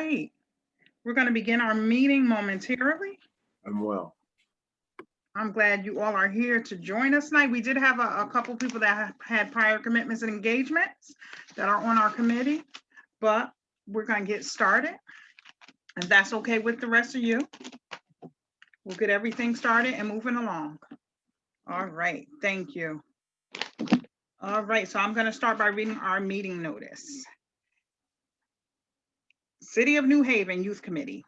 right. We're going to begin our meeting momentarily. I'm well. I'm glad you all are here to join us tonight. We did have a couple people that have had prior commitments and engagements that are on our committee, but we're going to get started. If that's okay with the rest of you, we'll get everything started and moving along. All right, thank you. All right, so I'm going to start by reading our meeting notice. City of New Haven Youth Committee,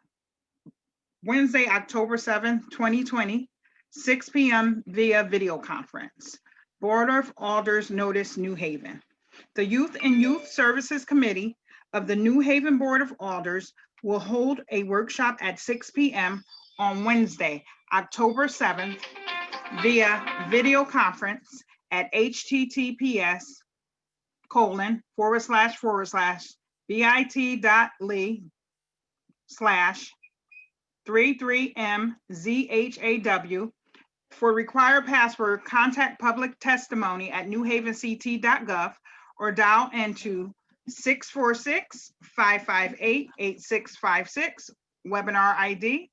Wednesday, October 7th, 2020, 6 p.m. via video conference. Board of Alders notice New Haven. The Youth and Youth Services Committee of the New Haven Board of Alders will hold a workshop at 6 p.m. on Wednesday, October 7th via video conference at https://bit.ly/33mzhaw. For required password, contact public testimony at newhavenct.gov or dial into 646-558-8656, webinar ID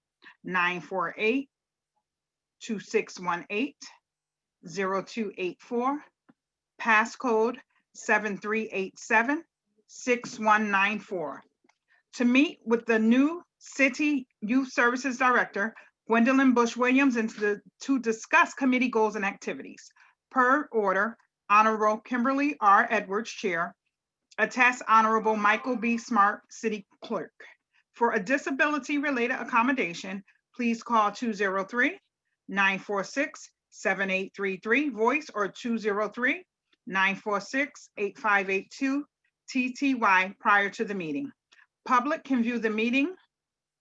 948-2618-0284, passcode 7387-6194. To meet with the new City Youth Services Director, Gwendolyn Bush Williams, and to discuss committee goals and activities. Per order, Honorable Kimberly R. Edwards, Chair. Attest Honorable Michael B. Smart, City Clerk. For a disability-related accommodation, please call 203-946-7833, voice, or 203-946-8582, TTY, prior to the meeting. Public can view the meeting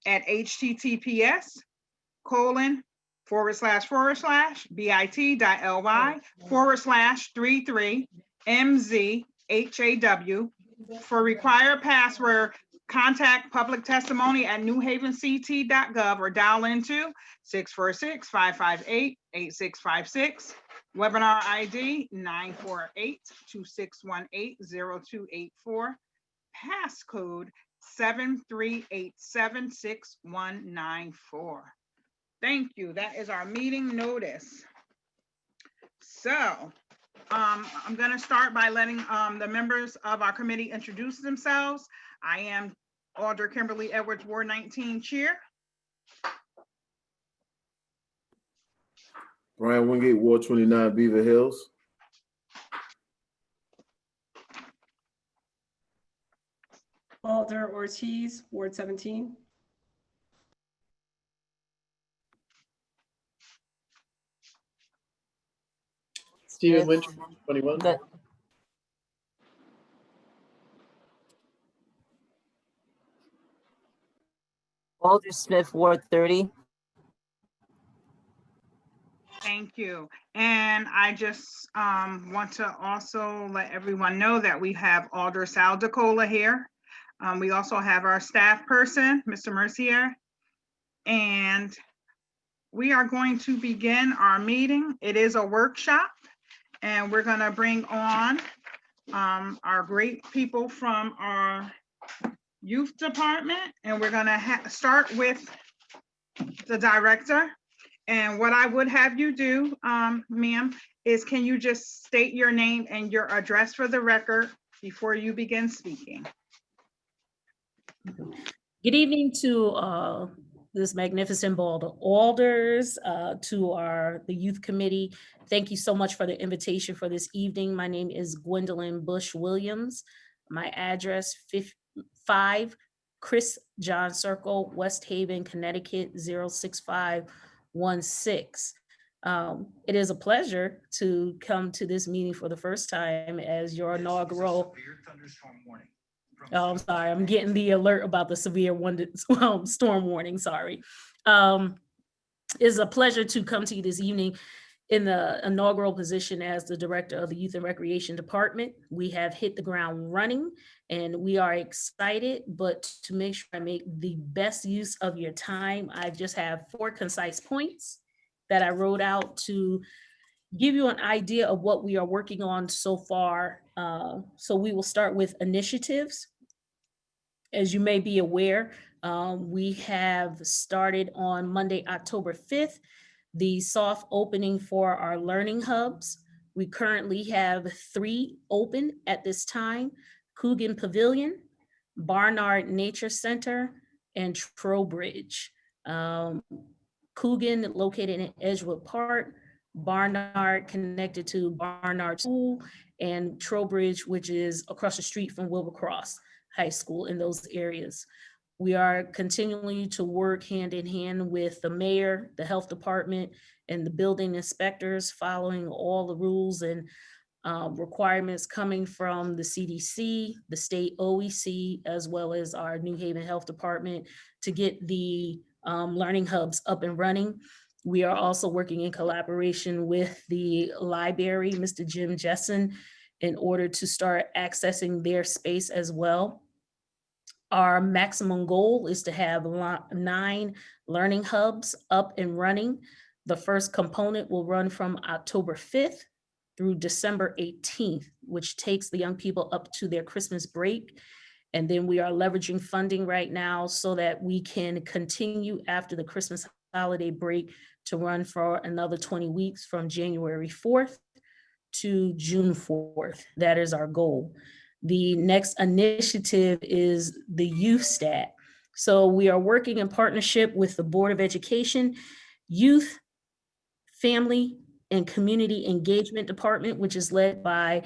at https://bit.ly/33mzhaw. For required password, contact public testimony at newhavenct.gov or dial into 646-558-8656, webinar ID 948-2618-0284, passcode 7387-6194. Thank you. That is our meeting notice. So I'm going to start by letting the members of our committee introduce themselves. I am Alder Kimberly Edwards, Ward 19 Chair. Brian Wingate, Ward 29, Beaver Hills. Alder Ortiz, Ward 17. Stephen Lynch, 21. Good. Alder Smith, Ward 30. Thank you. And I just want to also let everyone know that we have Alder Sal DeCola here. We also have our staff person, Mr. Mercier. And we are going to begin our meeting. It is a workshop, and we're going to bring on our great people from our youth department, and we're going to start with the director. And what I would have you do, ma'am, is can you just state your name and your address for the record before you begin speaking? Good evening to this magnificent board of alders, to the youth committee. Thank you so much for the invitation for this evening. My name is Gwendolyn Bush Williams. My address 5 Chris John Circle, West Haven, Connecticut 06516. It is a pleasure to come to this meeting for the first time as your inaugural. Oh, I'm sorry, I'm getting the alert about the severe storm warning, sorry. It's a pleasure to come to you this evening in the inaugural position as the director of the Youth and Recreation Department. We have hit the ground running and we are excited, but to make sure I make the best use of your time, I just have 4 concise points that I wrote out to give you an idea of what we are working on so far. So we will start with initiatives. As you may be aware, we have started on Monday, October 5th, the soft opening for our learning hubs. We currently have 3 open at this time: Coogan Pavilion, Barnard Nature Center, and Trowbridge. Coogan located in Edgewood Park, Barnard connected to Barnard School, and Trowbridge, which is across the street from Wilbur Cross High School, in those areas. We are continuing to work hand in hand with the mayor, the health department, and the building inspectors, following all the rules and requirements coming from the CDC, the state OEC, as well as our New Haven Health Department to get the learning hubs up and running. We are also working in collaboration with the library, Mr. Jim Jessen, in order to start accessing their space as well. Our maximum goal is to have 9 learning hubs up and running. The first component will run from October 5th through December 18th, which takes the young people up to their Christmas break. And then we are leveraging funding right now so that we can continue after the Christmas holiday break to run for another 20 weeks from January 4th to June 4th. That is our goal. The next initiative is the Youth Stat. So we are working in partnership with the Board of Education, Youth, Family, and Community Engagement Department, which is led by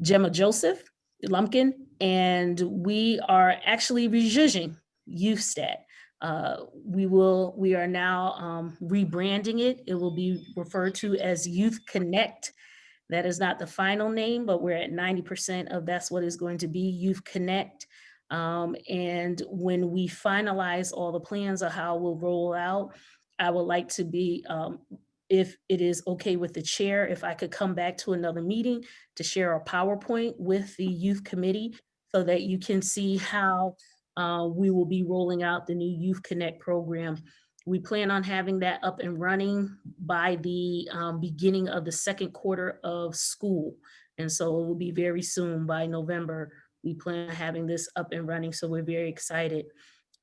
Gemma Joseph Lumpkin, and we are actually rejudging Youth Stat. We are now rebranding it. It will be referred to as Youth Connect. That is not the final name, but we're at 90% of that's what is going to be, Youth Connect. And when we finalize all the plans of how we'll roll out, I would like to be, if it is okay with the chair, if I could come back to another meeting to share a PowerPoint with the youth committee so that you can see how we will be rolling out the new Youth Connect program. We plan on having that up and running by the beginning of the second quarter of school. And so it will be very soon, by November, we plan on having this up and running. So we're very excited.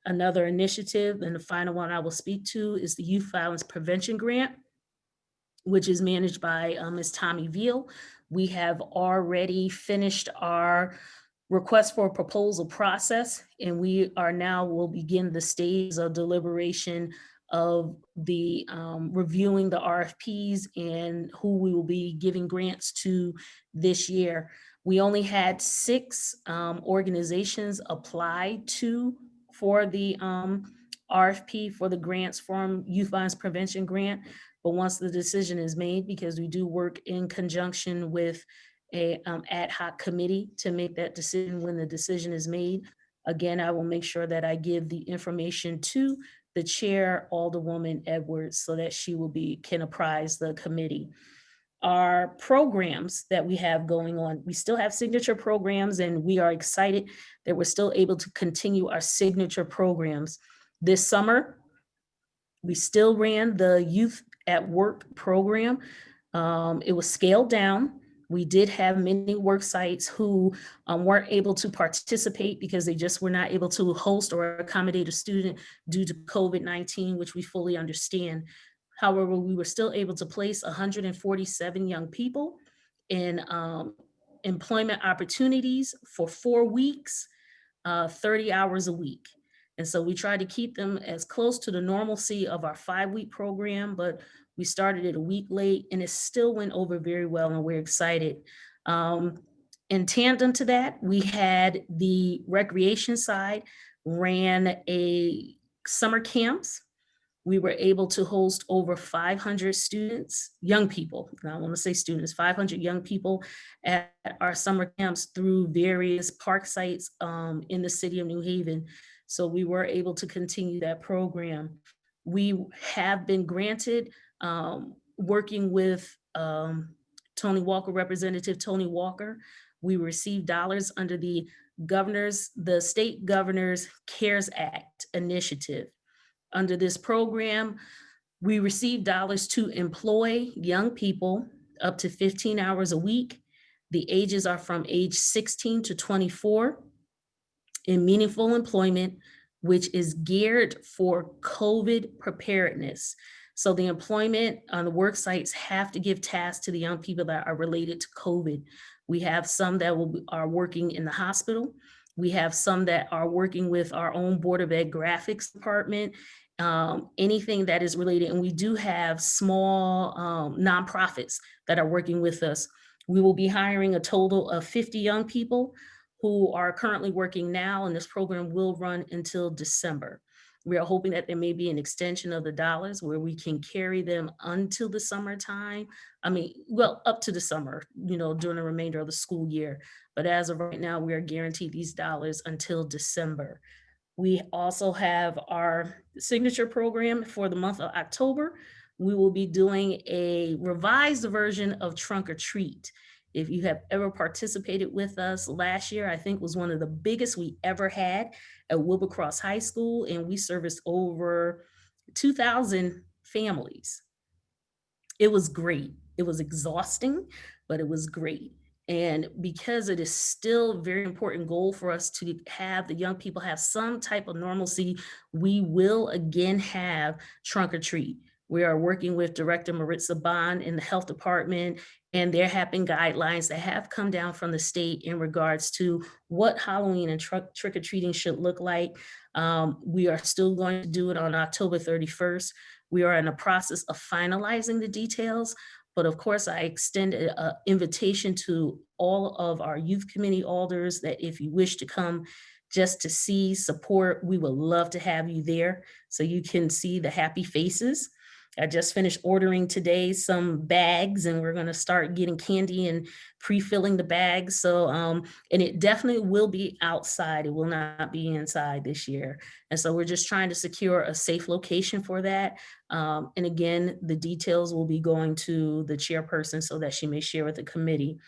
Another initiative, and the final one I will speak to, is the Youth Violence Prevention Grant, which is managed by Ms. Tommy Veal. We have already finished our request for a proposal process, and we are now will begin the stage of deliberation of the reviewing the RFPs and who we will be giving grants to this year. We only had 6 organizations apply for the RFP for the grants from Youth Violence Prevention Grant. But once the decision is made, because we do work in conjunction with a ad hoc committee to make that decision when the decision is made, again, I will make sure that I give the information to the chair, Alderwoman Edwards, so that she can apprise the committee. Our programs that we have going on, we still have signature programs, and we are excited that we're still able to continue our signature programs. This summer, we still ran the Youth at Work program. It was scaled down. We did have many work sites who weren't able to participate because they just were not able to host or accommodate a student due to COVID-19, which we fully understand. However, we were still able to place 147 young people in employment opportunities for 4 weeks, 30 hours a week. And so we tried to keep them as close to the normalcy of our 5-week program, but we started it a week late and it still went over very well, and we're excited. In tandem to that, we had the recreation side ran a summer camps. We were able to host over 500 students, young people, I want to say students, 500 young people at our summer camps through various park sites in the city of New Haven. So we were able to continue that program. We have been granted, working with Tony Walker, Representative Tony Walker, we received dollars under the state governor's CARES Act initiative. Under this program, we received dollars to employ young people up to 15 hours a week. The ages are from age 16 to 24. in meaningful employment, which is geared for COVID preparedness. So the employment on the work sites have to give tasks to the young people that are related to COVID. We have some that are working in the hospital. We have some that are working with our own Board of Ed graphics department, anything that is related. And we do have small nonprofits that are working with us. We will be hiring a total of 50 young people who are currently working now, and this program will run until December. We are hoping that there may be an extension of the dollars where we can carry them until the summertime. I mean, well, up to the summer, during the remainder of the school year. But as of right now, we are guaranteed these dollars until December. We also have our signature program for the month of October. We will be doing a revised version of Trunk or Treat. If you have ever participated with us last year, I think was one of the biggest we ever had at Wilbur Cross High School, and we serviced over 2,000 families. It was great. It was exhausting, but it was great. And because it is still a very important goal for us to have the young people have some type of normalcy, we will again have Trunk or Treat. We are working with Director Maritza Bond in the health department, and there have been guidelines that have come down from the state in regards to what Halloween and trick-or-treating should look like. We are still going to do it on October 31st. We are in the process of finalizing the details, but of course I extend an invitation to all of our youth committee alders that if you wish to come just to see, support, we would love to have you there so you can see the happy faces. I just finished ordering today some bags, and we're going to start getting candy and pre-filling the bags. So, and it definitely will be outside. It will not be inside this year. And so we're just trying to secure a safe location for that. And again, the details will be going to the chairperson so that she may share with the committee.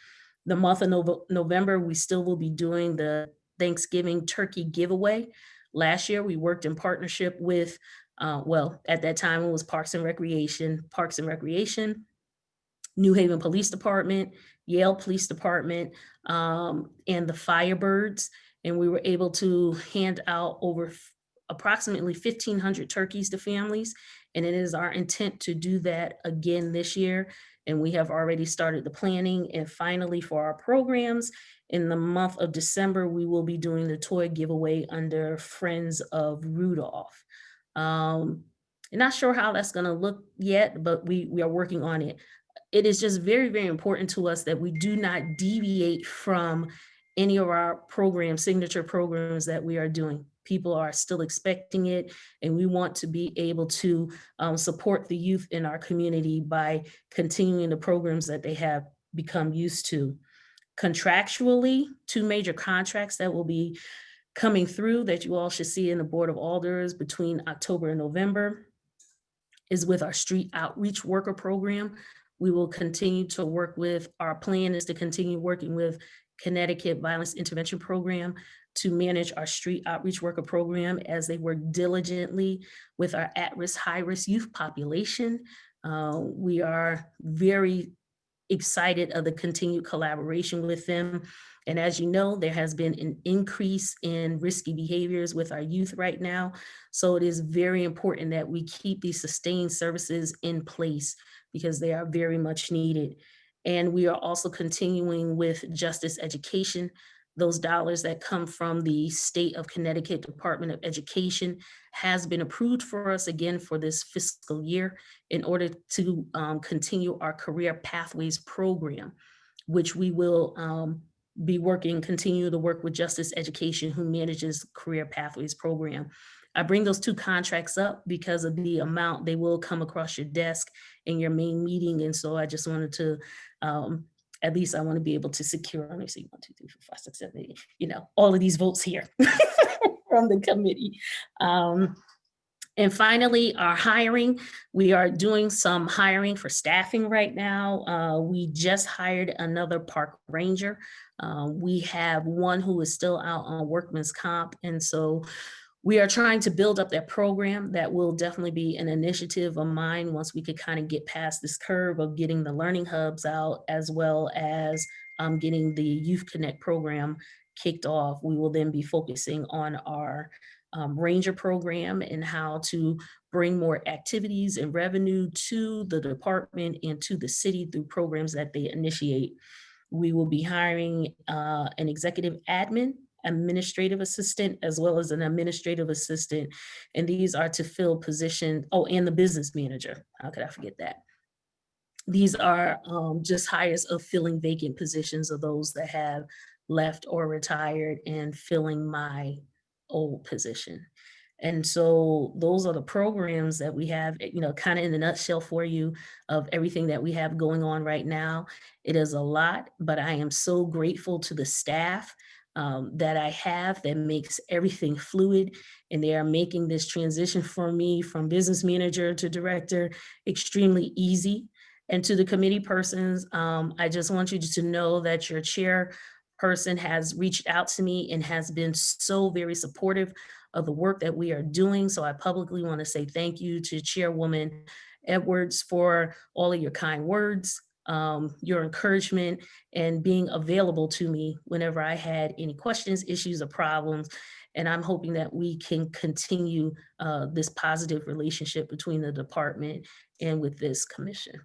The month of November, we still will be doing the Thanksgiving turkey giveaway. Last year, we worked in partnership with well, at that time it was Parks and Recreation, New Haven Police Department, Yale Police Department, and the Firebirds. And we were able to hand out over approximately 1,500 turkeys to families. And it is our intent to do that again this year. And we have already started the planning. And finally, for our programs, in the month of December, we will be doing the toy giveaway under Friends of Rudolph. I'm not sure how that's going to look yet, but we are working on it. It is just very, very important to us that we do not deviate from any of our programs, signature programs that we are doing. People are still expecting it, and we want to be able to support the youth in our community by continuing the programs that they have become used to. Contractually, 2 major contracts that will be coming through that you all should see in the Board of Alders between October and November is with our street outreach worker program. We will continue to work with, our plan is to continue working with Connecticut Violence Intervention Program to manage our street outreach worker program as they work diligently with our at-risk, high-risk youth population. We are very excited of the continued collaboration with them. And as you know, there has been an increase in risky behaviors with our youth right now. So it is very important that we keep these sustained services in place because they are very much needed. And we are also continuing with justice education. Those dollars that come from the State of Connecticut Department of Education has been approved for us again for this fiscal year in order to continue our Career Pathways program, which we will continue to work with Justice Education, who manages Career Pathways program. I bring those 2 contracts up because of the amount they will come across your desk in your main meeting. And so I just wanted to, at least I want to be able to secure, let me see, 1, 2, 3, 4, 5, 6, 7, 8, all of these votes here from the committee. And finally, our hiring, we are doing some hiring for staffing right now. We just hired another park ranger. We have one who is still out on workman's comp. And so we are trying to build up that program. That will definitely be an initiative of mine once we could kind of get past this curve of getting the learning hubs out, as well as getting the Youth Connect program kicked off, we will then be focusing on our Ranger program and how to bring more activities and revenue to the department and to the city through programs that they initiate. We will be hiring an executive admin, administrative assistant, as well as an administrative assistant. And these are to fill positions, oh, and the business manager. How could I forget that? These are just hires of filling vacant positions of those that have left or retired and filling my old position. And so those are the programs that we have, kind of in a nutshell for you of everything that we have going on right now. It is a lot, but I am so grateful to the staff that I have that makes everything fluid, and they are making this transition for me from business manager to director extremely easy. And to the committee persons, I just want you to know that your chairperson has reached out to me and has been so very supportive of the work that we are doing. So I publicly want to say thank you to Chairwoman Edwards for all of your kind words, your encouragement, and being available to me whenever I had any questions, issues, or problems. And I'm hoping that we can continue this positive relationship between the department and with this commission.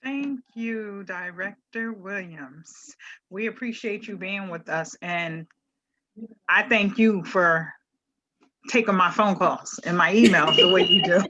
Thank you, Director Williams. We appreciate you being with us, and I thank you for taking my phone calls and my emails the way you do.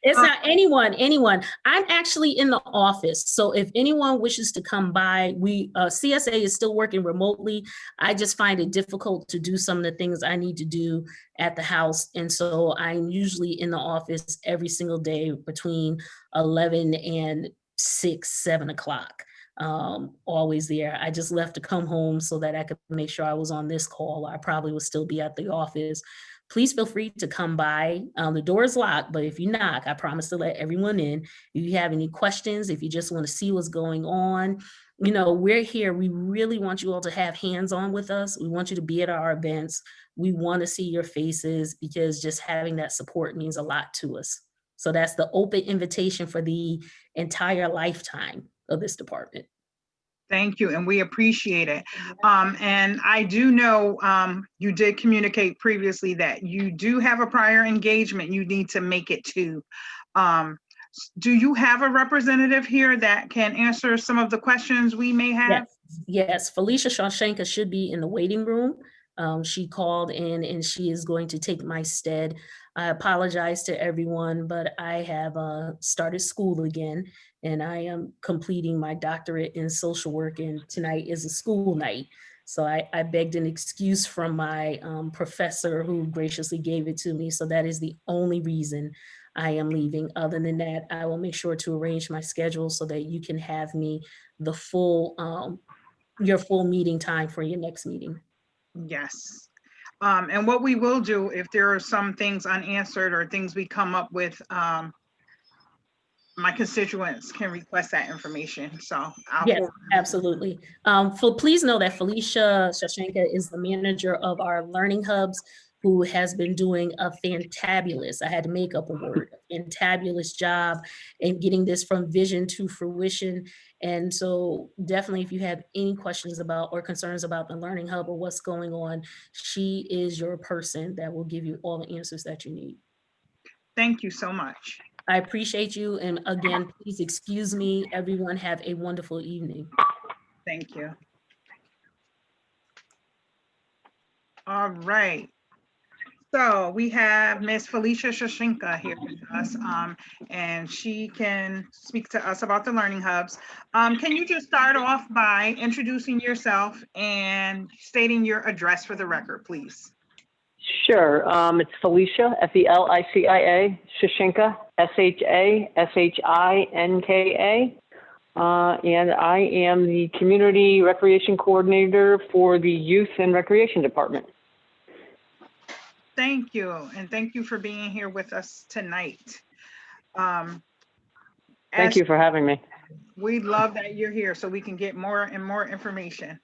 It's not anyone. I'm actually in the office. So if anyone wishes to come by, CSA is still working remotely. I just find it difficult to do some of the things I need to do at the house. And so I'm usually in the office every single day between 11 and 6, 7 o'clock. Always there. I just left to come home so that I could make sure I was on this call. I probably would still be at the office. Please feel free to come by. The door is locked, but if you knock, I promise to let everyone in. If you have any questions, if you just want to see what's going on, we're here. We really want you all to have hands-on with us. We want you to be at our events. We want to see your faces because just having that support means a lot to us. So that's the open invitation for the entire lifetime of this department. Thank you, and we appreciate it. And I do know you did communicate previously that you do have a prior engagement you need to make it to. Do you have a representative here that can answer some of the questions we may have? Yes. Felicia Shawshanka should be in the waiting room. She called in and she is going to take my stead. I apologize to everyone, but I have started school again, and I am completing my doctorate in social work, and tonight is a school night. So I begged an excuse from my professor who graciously gave it to me. So that is the only reason I am leaving. Other than that, I will make sure to arrange my schedule so that you can have me the full, your full meeting time for your next meeting. Yes. And what we will do, if there are some things unanswered or things we come up with, my constituents can request that information. So yes, absolutely. Please know that Felicia Shawshanka is the manager of our learning hubs, who has been doing a fantabulous, I had to make up a word, fantabulous job in getting this from vision to fruition. And so definitely if you have any questions about or concerns about the learning hub or what's going on, she is your person that will give you all the answers that you need. Thank you so much. I appreciate you. And again, please excuse me. Everyone have a wonderful evening. Thank you. All right. So we have Ms. Felicia Shawshanka here with us, and she can speak to us about the learning hubs. Can you just start off by introducing yourself and stating your address for the record, please? Sure. It's Felicia, Felicia, Shawshanka, Shashinka. And I am the Community Recreation Coordinator for the Youth and Recreation Department. Thank you, and thank you for being here with us tonight. Thank you for having me. We love that you're here so we can get more and more information.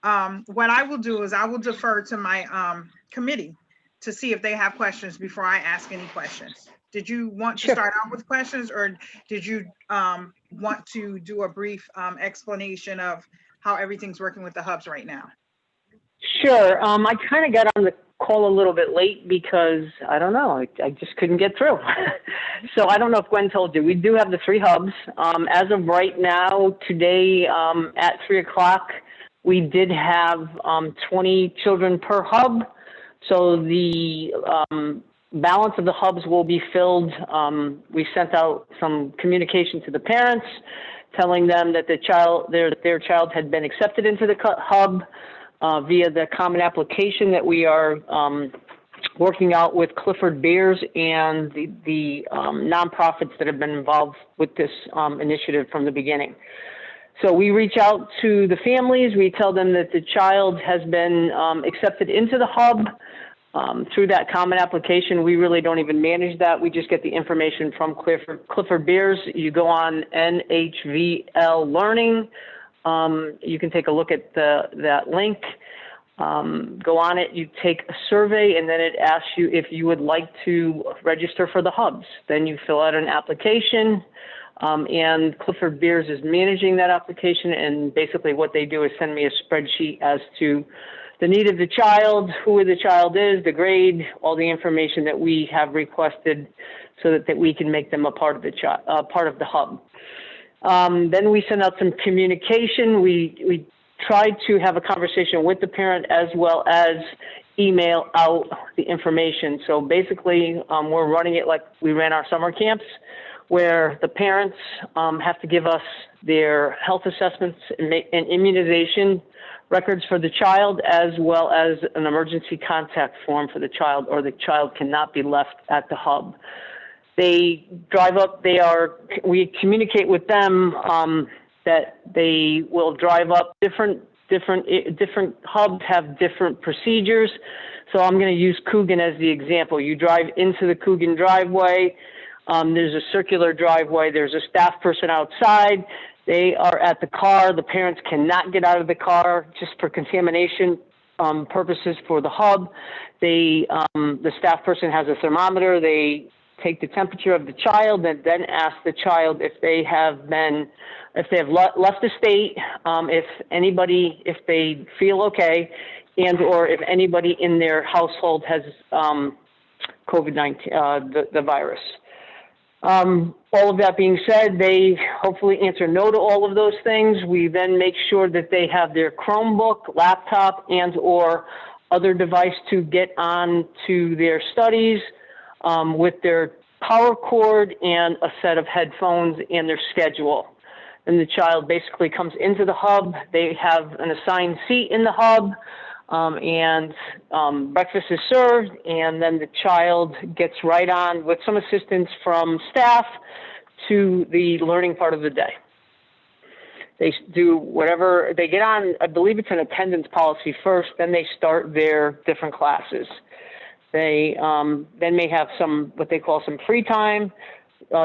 What I will do is I will defer to my committee to see if they have questions before I ask any questions. Did you want to start out with questions, or did you want to do a brief explanation of how everything's working with the hubs right now. Sure. I kind of got on the call a little bit late because, I don't know, I just couldn't get through. So I don't know if Gwen told you, we do have the 3 hubs. As of right now, today at 3 o'clock, we did have 20 children per hub. So the balance of the hubs will be filled. We sent out some communication to the parents, telling them that their child had been accepted into the hub via the common application that we are working out with Clifford Beers and the nonprofits that have been involved with this initiative from the beginning. So we reach out to the families. We tell them that the child has been accepted into the hub through that common application. We really don't even manage that. We just get the information from Clifford Beers. You go on NHVL Learning. You can take a look at that link. Go on it, you take a survey, and then it asks you if you would like to register for the hubs. Then you fill out an application, and Clifford Beers is managing that application, and basically what they do is send me a spreadsheet as to the need of the child, who the child is, the grade, all the information that we have requested so that we can make them a part of the hub. Then we send out some communication. We try to have a conversation with the parent as well as email out the information. So basically, we're running it like we ran our summer camps, where the parents have to give us their health assessments and immunization records for the child, as well as an emergency contact form for the child, or the child cannot be left at the hub. They drive up, we communicate with them that they will drive up. Different hubs have different procedures. So I'm going to use Coogan as the example. You drive into the Coogan driveway. There's a circular driveway. There's a staff person outside. They are at the car. The parents cannot get out of the car just for contamination purposes for the hub. The staff person has a thermometer. They take the temperature of the child and then ask the child if they have left the state, if they feel okay, and or if anybody in their household has COVID-19, the virus. All of that being said, they hopefully answer no to all of those things. We then make sure that they have their Chromebook, laptop, and or other device to get on to their studies with their power cord and a set of headphones and their schedule. And the child basically comes into the hub. They have an assigned seat in the hub, and breakfast is served, and then the child gets right on with some assistance from staff to the learning part of the day. They do whatever, they get on, I believe it's an attendance policy first, then they start their different classes. They then may have what they call some free time.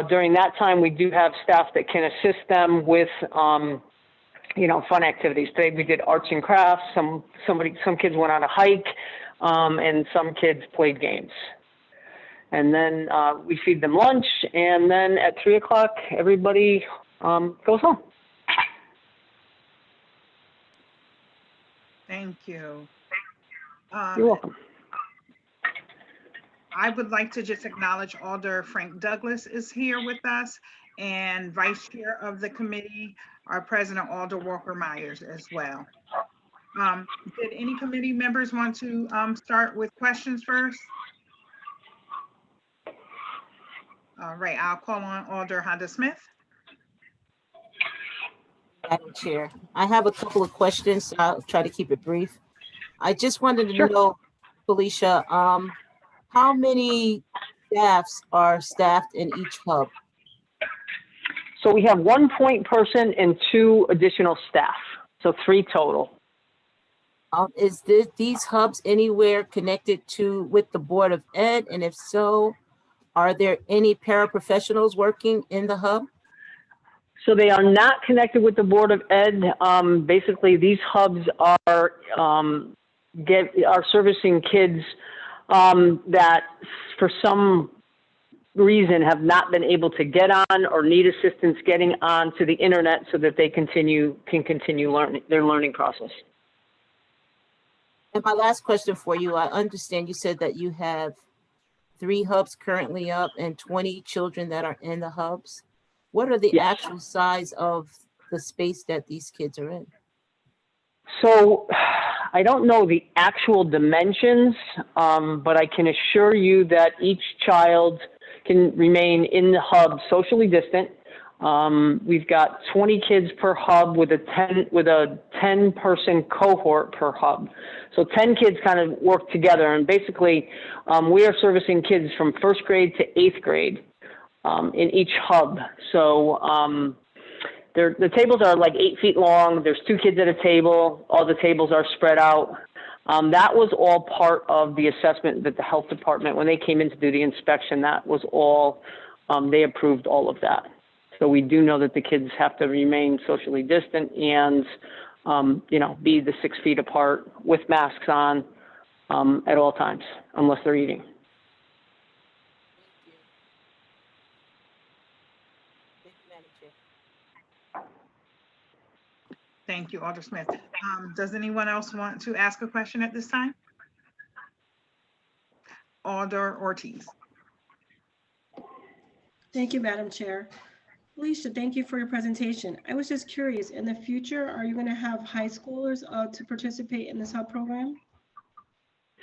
During that time, we do have staff that can assist them with, fun activities. Today we did arts and crafts. Some kids went on a hike, and some kids played games. And then we feed them lunch, and then at 3 o'clock, everybody goes home. Thank you. You're welcome. I would like to just acknowledge Alder Frank Douglas is here with us, and Vice Chair of the committee, our President Alder Walker Myers as well. Did any committee members want to start with questions first? All right, I'll call on Alder Honda Smith. Madam Chair, I have a couple of questions. So I'll try to keep it brief. I just wanted to Sure. know, Felicia, how many staffs are staffed in each hub? So we have 1 point person and 2 additional staff, so 3 total. Is these hubs anywhere connected with the Board of Ed? And if so, are there any paraprofessionals working in the hub? So they are not connected with the Board of Ed. Basically, these hubs are servicing kids that for some reason have not been able to get on or need assistance getting on to the internet so that they can continue their learning process. And my last question for you, I understand you said that you have 3 hubs currently up and 20 children that are in the hubs. What are the Yes. actual size of the space that these kids are in? So I don't know the actual dimensions, but I can assure you that each child can remain in the hub socially distant. We've got 20 kids per hub with a 10-person cohort per hub. So 10 kids kind of work together, and basically we are servicing kids from 1st grade to 8th grade in each hub. So the tables are like 8 feet long. There's 2 kids at a table. All the tables are spread out. That was all part of the assessment that the health department, when they came in to do the inspection, that was all, they approved all of that. So we do know that the kids have to remain socially distant and, be the 6 feet apart with masks on at all times, unless they're eating. Thank you, Alder Smith. Does anyone else want to ask a question at this time? Alder Ortiz. Thank you, Madam Chair. Alicia, thank you for your presentation. I was just curious, in the future, are you going to have high schoolers to participate in this hub program?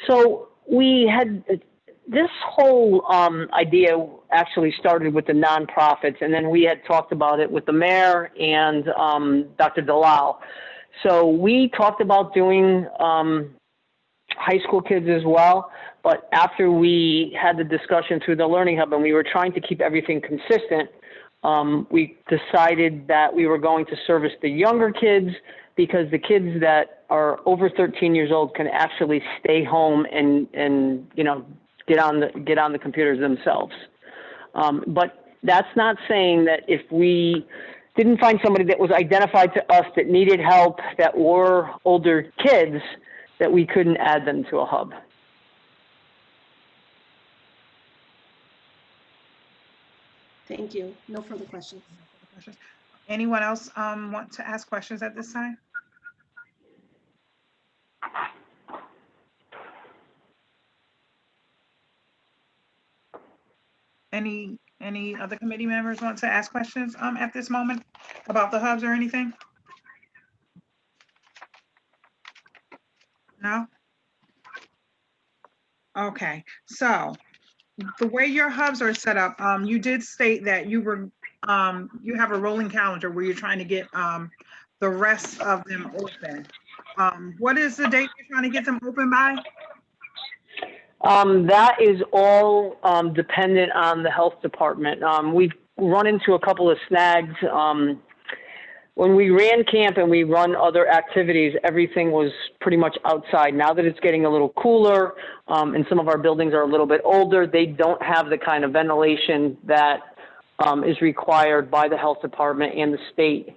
So we had this whole idea actually started with the nonprofits, and then we had talked about it with the mayor and Dr. Dalal. So we talked about doing high school kids as well, but after we had the discussion through the Learning Hub and we were trying to keep everything consistent, we decided that we were going to service the younger kids, because the kids that are over 13 years old can actually stay home and get on the computers themselves. But that's not saying that if we didn't find somebody that was identified to us that needed help, that were older kids, that we couldn't add them to a hub. Thank you. No further questions. Anyone else want to ask questions at this time? Any other committee members want to ask questions at this moment about the hubs or anything? No? Okay, so the way your hubs are set up, you did state that you have a rolling calendar where you're trying to get the rest of them open. What is the date you're trying to get them open by? That is all dependent on the health department. We've run into a couple of snags. When we ran camp and we run other activities, everything was pretty much outside. Now that it's getting a little cooler and some of our buildings are a little bit older, they don't have the kind of ventilation that is required by the health department and the state.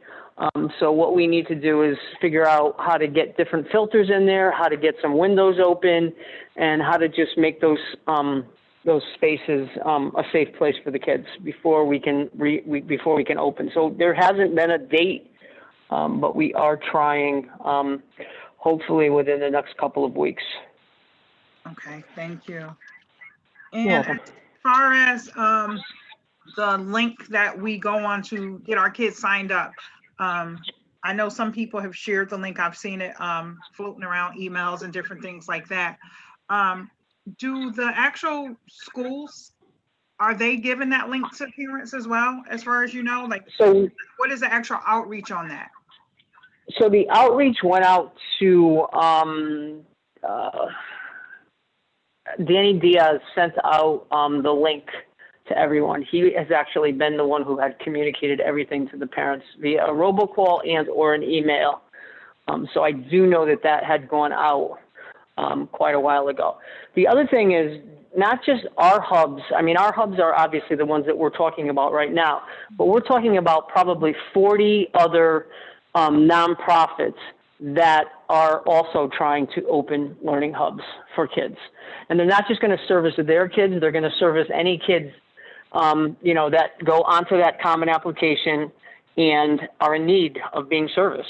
So what we need to do is figure out how to get different filters in there, how to get some windows open, and how to just make those spaces a safe place for the kids before we can open. So there hasn't been a date, but we are trying, hopefully within the next couple of weeks. Okay, thank you. You're And welcome. as far as the link that we go on to get our kids signed up, I know some people have shared the link. I've seen it floating around emails and different things like that. Do the actual schools, are they giving that link to parents as well, as far as you know? Like, So, what is the actual outreach on that? so the outreach went out to Danny Diaz sent out the link to everyone. He has actually been the one who had communicated everything to the parents via a robocall and or an email. So I do know that that had gone out quite a while ago. The other thing is not just our hubs. I mean, our hubs are obviously the ones that we're talking about right now, but we're talking about probably 40 other nonprofits that are also trying to open learning hubs for kids. And they're not just going to service their kids, they're going to service any kids that go onto that common application and are in need of being serviced.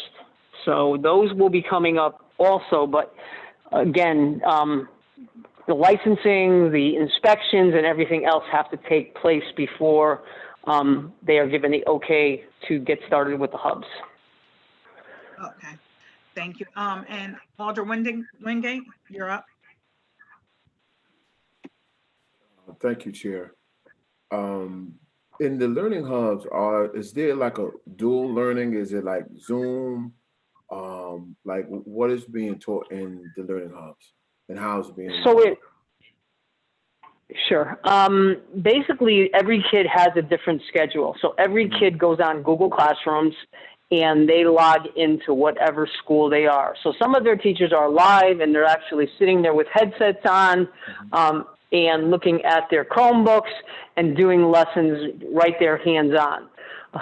So those will be coming up also, but again, the licensing, the inspections, and everything else have to take place before they are given the okay to get started with the hubs. Okay, thank you. And Alder Wingate, you're up. Thank you, Chair. In the learning hubs, is there like a dual learning? Is it like Zoom? Like what is being taught in the learning hubs and how is it being? Sure. Basically, every kid has a different schedule. So every kid goes on Google Classrooms and they log into whatever school they are. So some of their teachers are live and they're actually sitting there with headsets on and looking at their Chromebooks and doing lessons right there hands-on.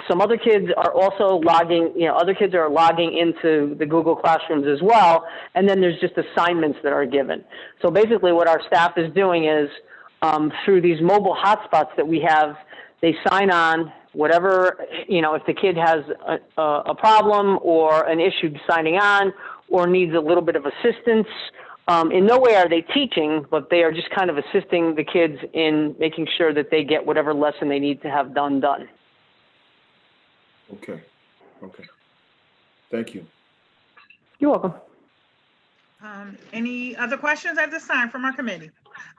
Some other kids are also logging, other kids are logging into the Google Classrooms as well. And then there's just assignments that are given. So basically what our staff is doing is through these mobile hotspots that we have, they sign on, whatever, if the kid has a problem or an issue signing on or needs a little bit of assistance, in no way are they teaching, but they are just kind of assisting the kids in making sure that they get whatever lesson they need to have done. Okay. Thank you. You're welcome. Any other questions at this time from our committee?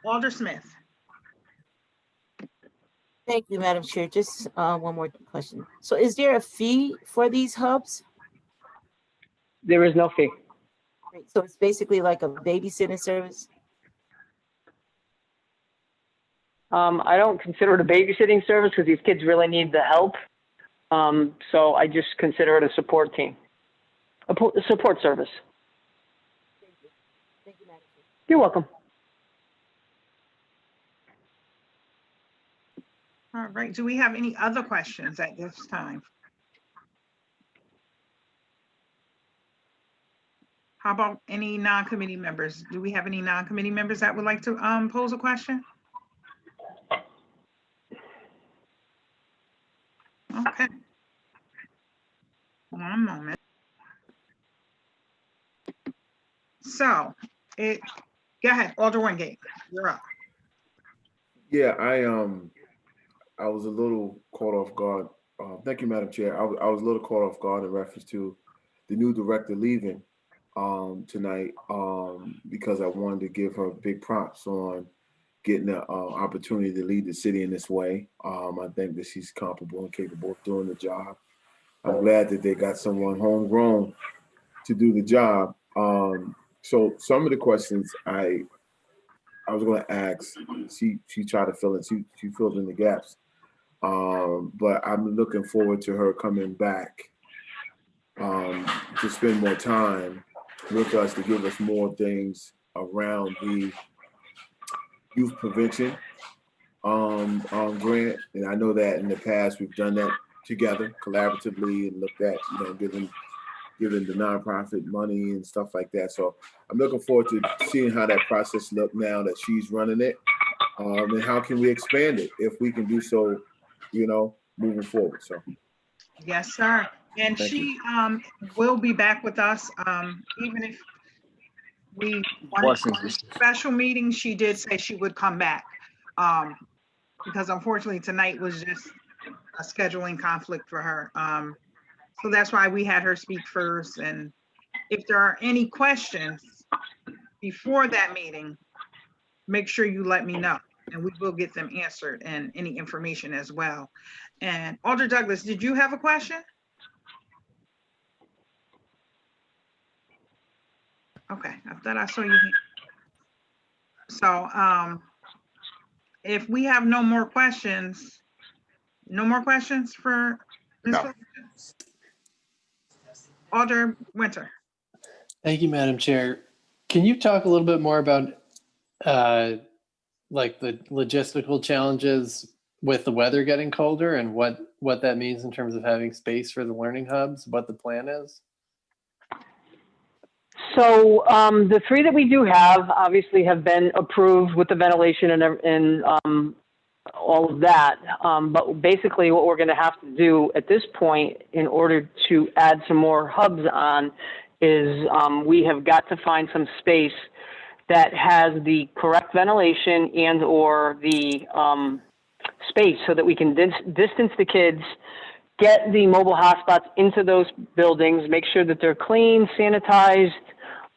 Alder Smith. Thank you, Madam Chair. Just one more question. So is there a fee for these hubs? There is no fee. Great. So it's basically like a babysitting service? I don't consider it a babysitting service because these kids really need the help. So I just consider it a support team, a support service. Thank you, Madam Chair. You're welcome. All right, do we have any other questions at this time? How about any non-committee members? Do we have any non-committee members that would like to pose a question? Okay. One moment. So, go ahead, Alder Wingate, you're up. Yeah, I was a little caught off guard. Thank you, Madam Chair. I was a little caught off guard in reference to the new director leaving tonight because I wanted to give her big props on getting the opportunity to lead the city in this way. I think that she's competent and capable of doing the job. I'm glad that they got someone homegrown to do the job. So some of the questions I was going to ask, she tried to fill in. She filled in the gaps. But I'm looking forward to her coming back to spend more time with us, to give us more things around the youth prevention grant. And I know that in the past we've done that together collaboratively and looked at, giving the nonprofit money and stuff like that. So I'm looking forward to seeing how that process looks now that she's running it, and how can we expand it if we can do so, moving forward. So Yes, sir. And Thank she will be back with us, even if we wanted a special meeting. She did say she would come back, because unfortunately tonight was just a scheduling conflict for her. So that's why we had her speak first. And if there are any questions before that meeting, make sure you let me know and we will get them answered, and any information as well. And Alder Douglas, did you have a question? Okay, I thought I saw you. So if we have no more questions for Ms. No. Alder Winter. Thank you, Madam Chair. Can you talk a little bit more about like the logistical challenges with the weather getting colder and what that means in terms of having space for the learning hubs, what the plan is? So the three that we do have obviously have been approved with the ventilation and all of that. But basically what we're going to have to do at this point in order to add some more hubs on is we have got to find some space that has the correct ventilation and or the space so that we can distance the kids, get the mobile hotspots into those buildings, make sure that they're clean, sanitized,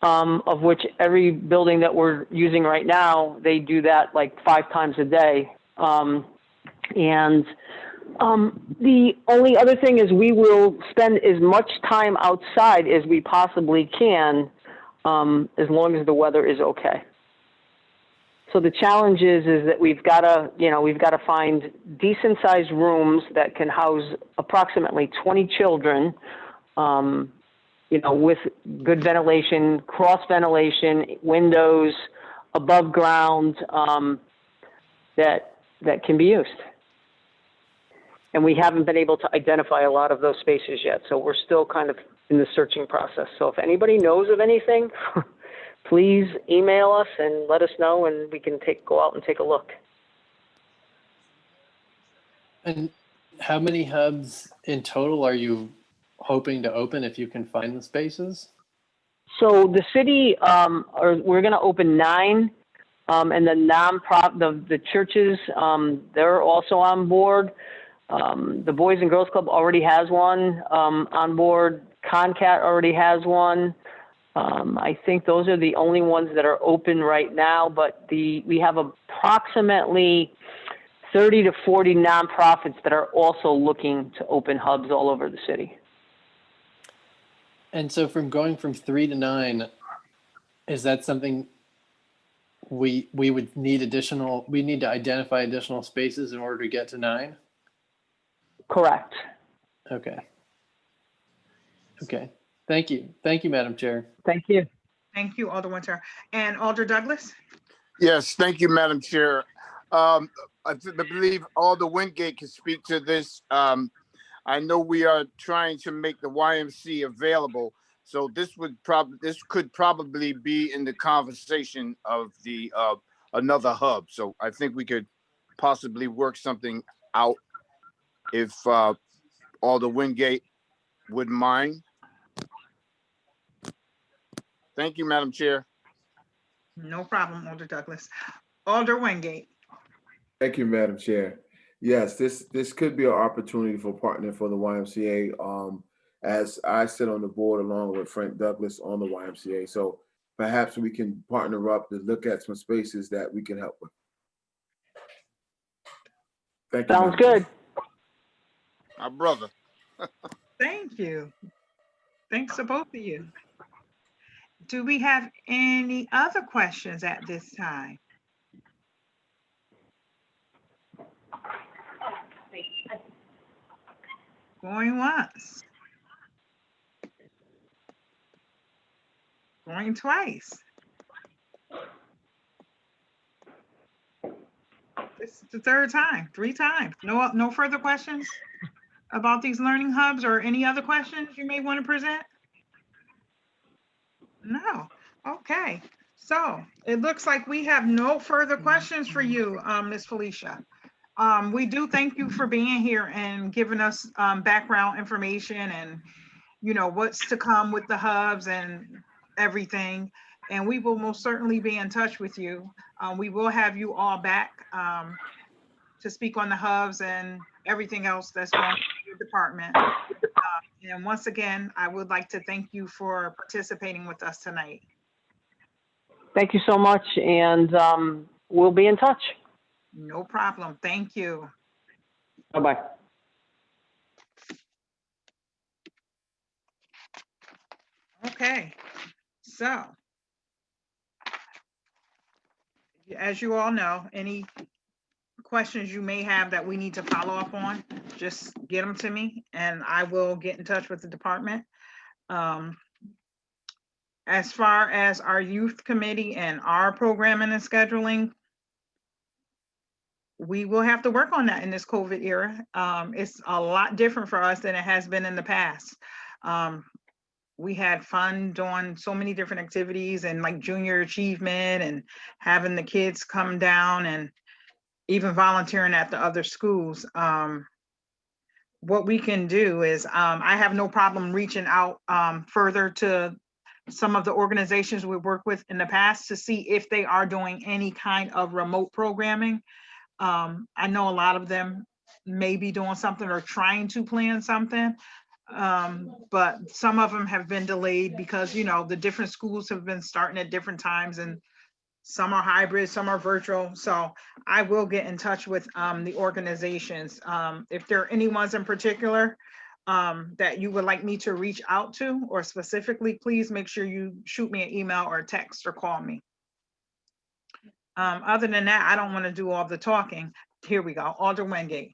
of which every building that we're using right now, they do that like 5 times a day. The only other thing is we will spend as much time outside as we possibly can, as long as the weather is okay. So the challenge is that we've got to find decent sized rooms that can house approximately 20 children, with good ventilation, cross ventilation, windows, above ground, that can be used. And we haven't been able to identify a lot of those spaces yet. So we're still kind of in the searching process. So if anybody knows of anything, please email us and let us know, and we can go out and take a look. And how many hubs in total are you hoping to open if you can find the spaces? So the city, we're going to open 9, and the churches, they're also on board. The Boys and Girls Club already has one on board. Concat already has one. I think those are the only ones that are open right now, but we have approximately 30 to 40 nonprofits that are also looking to open hubs all over the city. And so from going from 3 to 9, is that something we would need we need to identify additional spaces in order to get to 9? Correct. Okay. Okay. Thank you. Thank you, Madam Chair. Thank you. Thank you, Alder Winter. And Alder Douglas? Yes, thank you, Madam Chair. I believe Alder Wingate can speak to this. I know we are trying to make the YMC available, so this could probably be in the conversation of the another hub. So I think we could possibly work something out if Alder Wingate wouldn't mind. Thank you, Madam Chair. No problem, Alder Douglas. Alder Wingate. Thank you, Madam Chair. Yes, this could be an opportunity for partnering for the YMCA. As I sit on the board along with Frank Douglas on the YMCA, so perhaps we can partner up to look at some spaces that we can help with. Thank you. Sounds good. My brother. Thank you. Thanks to both of you. Do we have any other questions at this time? Going once. Going twice. This is the 3rd time, 3 times. No further questions about these learning hubs or any other questions you may want to present? No. Okay. So it looks like we have no further questions for you, Ms. Felicia. We do thank you for being here and giving us background information and, what's to come with the hubs and everything. And we will most certainly be in touch with you. We will have you all back to speak on the hubs and everything else that's going on in your department. And once again, I would like to thank you for participating with us tonight. Thank you so much, and we'll be in touch. No problem. Thank you. Bye-bye. Okay, so as you all know, any questions you may have that we need to follow up on, just get them to me and I will get in touch with the department. As far as our youth committee and our programming and scheduling, we will have to work on that in this COVID era. It's a lot different for us than it has been in the past. We had fun doing so many different activities and like junior achievement and having the kids come down and even volunteering at the other schools. What we can do is, I have no problem reaching out further to some of the organizations we work with in the past to see if they are doing any kind of remote programming. I know a lot of them may be doing something or trying to plan something. But some of them have been delayed because, you know, the different schools have been starting at different times, and some are hybrid, some are virtual. So I will get in touch with the organizations. If there are any ones in particular that you would like me to reach out to, or specifically, please make sure you shoot me an email or a text or call me. Other than that, I don't want to do all the talking. Here we go, Alder Wingate.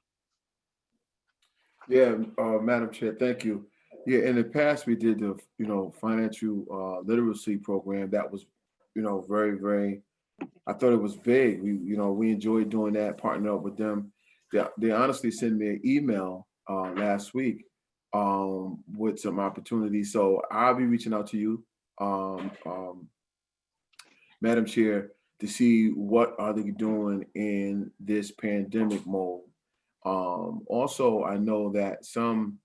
Yeah, Madam Chair, thank you. Yeah, in the past, we did the, financial literacy program. That was, very, very, I thought it was big. We enjoyed doing that, partnering up with them. They honestly sent me an email last week with some opportunities. So I'll be reaching out to you, Madam Chair, to see what are they doing in this pandemic mode. Also, I know that some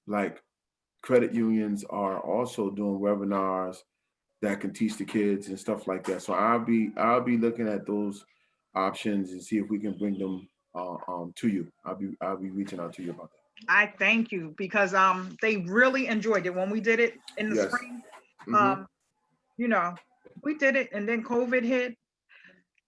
like credit unions are also doing webinars that can teach the kids and stuff like that. So I'll be looking at those options and see if we can bring them to you. I'll be reaching out to you about that. I thank you, because they really enjoyed it when we did it in the Yes. spring. Mhm. You know, we did it and then COVID hit.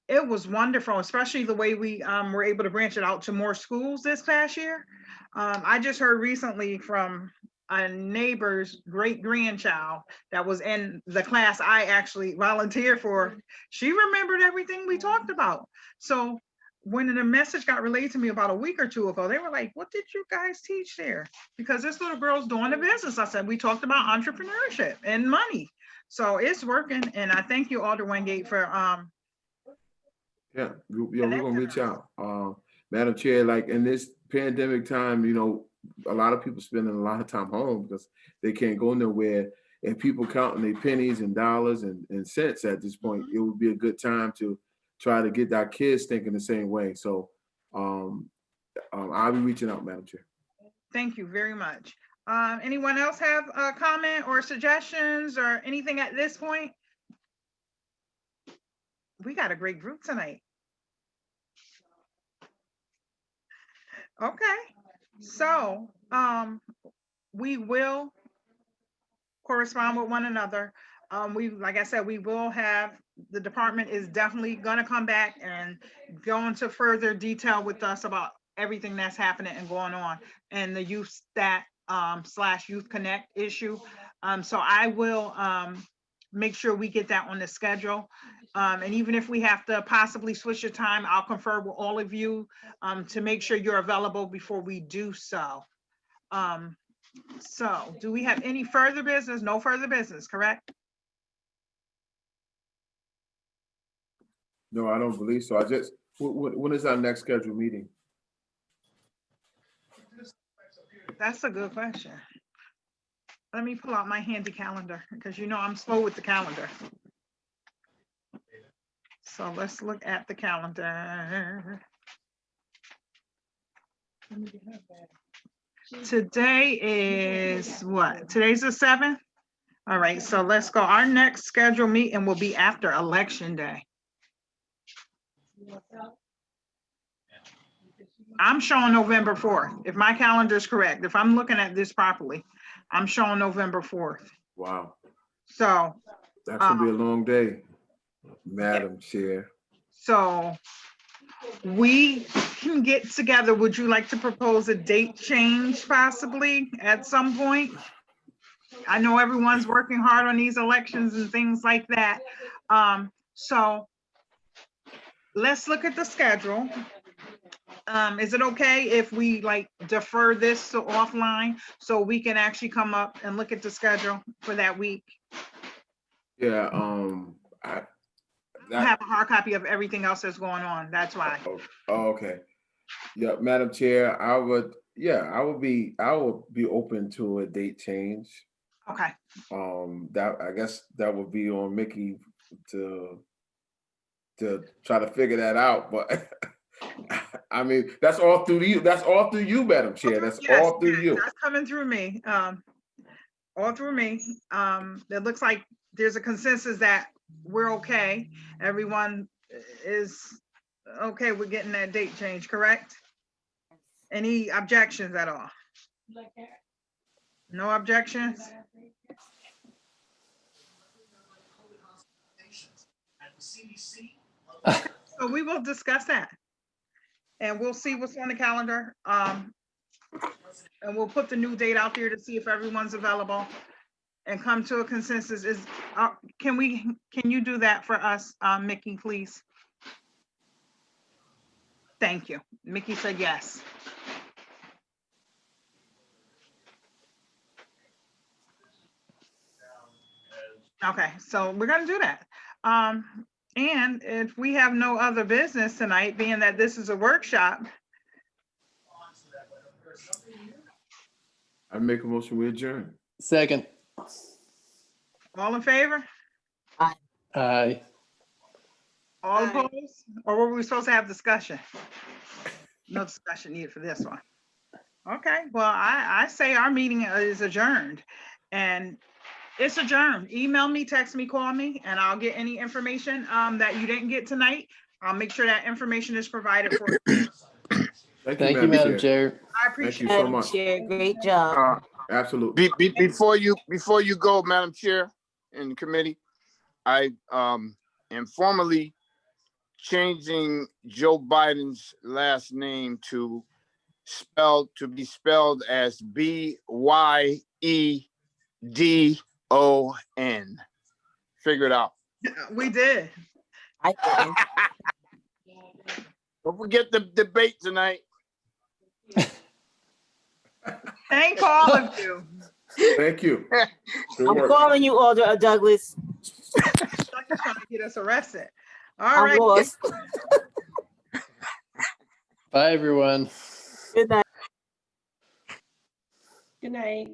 It was wonderful, especially the way we were able to branch it out to more schools this past year. I just heard recently from a neighbor's great grandchild that was in the class I actually volunteered for. She remembered everything we talked about. So when the message got relayed to me about a week or two ago, they were like, what did you guys teach there? Because this little girl's doing a business. I said, we talked about entrepreneurship and money. So it's working. And I thank you, Alder Wingate, for Yeah, we're gonna reach out. Madam Chair, like in this pandemic time, a lot of people spending a lot of time home because they can't go nowhere, and people counting their pennies and dollars and cents at this point. It would be a good time to try to get our kids thinking the same way. So I'll be reaching out, Madam Chair. Thank you very much. Anyone else have a comment or suggestions or anything at this point? We got a great group tonight. Okay, so we will correspond with one another. Like I said, we will have, the department is definitely gonna come back and go into further detail with us about everything that's happening and going on, and the youth stat / Youth Connect issue. So I will make sure we get that on the schedule. And even if we have to possibly switch your time, I'll confer with all of you to make sure you're available before we do so. So do we have any further business? No further business, correct? No, I don't believe so. When is our next scheduled meeting? That's a good question. Let me pull out my handy calendar, because I'm slow with the calendar. So let's look at the calendar. Today is what? Today's the 7th? All right, so let's go. Our next scheduled meeting will be after Election Day. I'm showing November 4th, if my calendar is correct. If I'm looking at this properly, I'm showing November 4th. Wow, So that's gonna be a long day, Madam Chair. So we can get together. Would you like to propose a date change possibly at some point? I know everyone's working hard on these elections and things like that. So let's look at the schedule. Is it okay if we defer this to offline so we can actually come up and look at the schedule for that week? Yeah, I have a hard copy of everything else that's going on. That's why. Oh, okay. Yeah, Madam Chair, I would be open to a date change. Okay. That, I guess that would be on Mickey to to try to figure that out, but I mean, that's all through you. That's all through you, Madam Chair. That's Yes, all through yes, you. that's coming through me, all through me. It looks like there's a consensus that we're okay. Everyone is okay with getting that date changed, correct? Any objections at all? No objections? So we will discuss that. And we'll see what's on the calendar. And we'll put the new date out there to see if everyone's available and come to a consensus. Can you do that for us, Mickey, please? Thank you. Mickey said yes. Okay, so we're gonna do that. And if we have no other business tonight, being that this is a workshop, I make a motion, we adjourn. Second. all in favor? Aye. All opposed? Or were we supposed to have discussion? No discussion needed for this one. Okay, well, I say our meeting is adjourned, and it's adjourned. Email me, text me, call me, and I'll get any information that you didn't get tonight. I'll make sure that information is provided for you. Thank you, Madam Chair. I Thank appreciate you it. so Madam much. Chair, great job. Absolutely. Before you go, Madam Chair and committee, I am formally changing Joe Biden's last name to be spelled as BYEDON. Figure it out. We did. I didn't. Don't forget the debate tonight. Thank all of you. Thank you. Good I'm work. calling you, Alder Douglas. Like you're trying to get us arrested. All I'm right. lost. Bye, everyone. Good night. Good night.